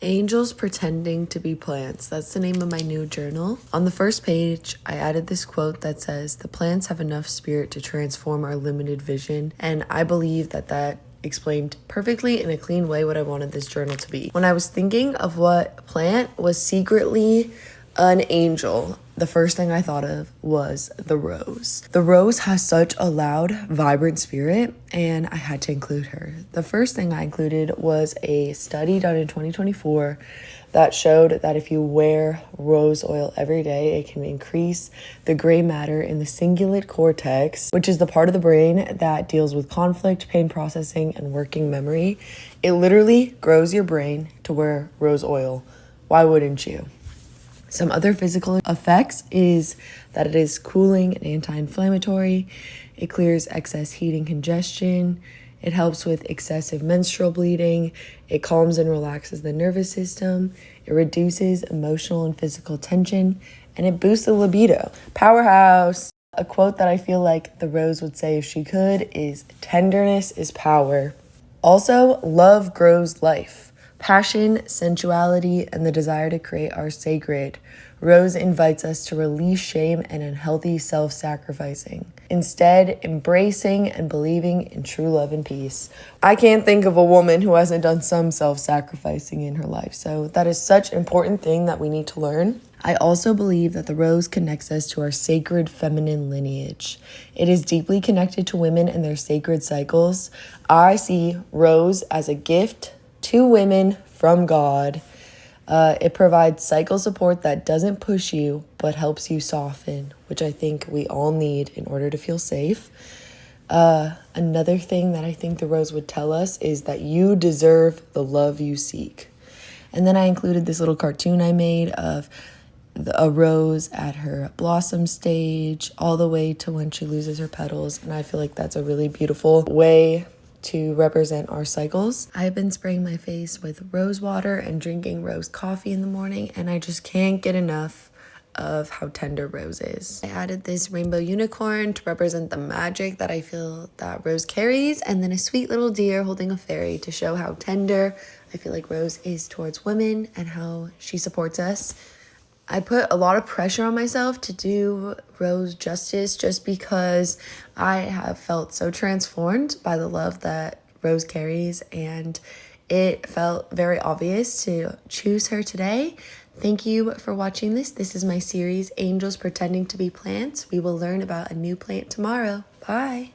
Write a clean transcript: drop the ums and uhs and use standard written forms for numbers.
Angels Pretending to Be Plants. That's the name of my new journal. On the first page, I added this quote that says, "The plants have enough spirit to transform our limited vision." And I believe that explained perfectly in a clean way what I wanted this journal to be. When I was thinking of what plant was secretly an angel, the first thing I thought of was the rose. The rose has such a loud, vibrant spirit, and I had to include her. The first thing I included was a study done in 2024 that showed that if you wear rose oil every day, it can increase the gray matter in the cingulate cortex, which is the part of the brain that deals with conflict, pain processing, and working memory. It literally grows your brain to wear rose oil. Why wouldn't you? Some other physical effects is that it is cooling and anti-inflammatory. It clears excess heat and congestion. It helps with excessive menstrual bleeding. It calms and relaxes the nervous system. It reduces emotional and physical tension. And it boosts the libido. Powerhouse! A quote that I feel like the rose would say if she could is, "Tenderness is power." Also, love grows life. Passion, sensuality, and the desire to create are sacred. Rose invites us to release shame and unhealthy self-sacrificing, instead embracing and believing in true love and peace. I can't think of a woman who hasn't done some self-sacrificing in her life, so that is such an important thing that we need to learn. I also believe that the rose connects us to our sacred feminine lineage. It is deeply connected to women and their sacred cycles. I see rose as a gift to women from God. It provides cycle support that doesn't push you, but helps you soften, which I think we all need in order to feel safe. Another thing that I think the rose would tell us is that you deserve the love you seek. And then I included this little cartoon I made of a rose at her blossom stage all the way to when she loses her petals. And I feel like that's a really beautiful way to represent our cycles. I've been spraying my face with rose water and drinking rose coffee in the morning, and I just can't get enough of how tender rose is. I added this rainbow unicorn to represent the magic that I feel that rose carries, and then a sweet little deer holding a fairy to show how tender I feel like rose is towards women and how she supports us. I put a lot of pressure on myself to do Rose justice just because I have felt so transformed by the love that Rose carries, and it felt very obvious to choose her today. Thank you for watching this. This is my series, Angels Pretending to Be Plants. We will learn about a new plant tomorrow. Bye.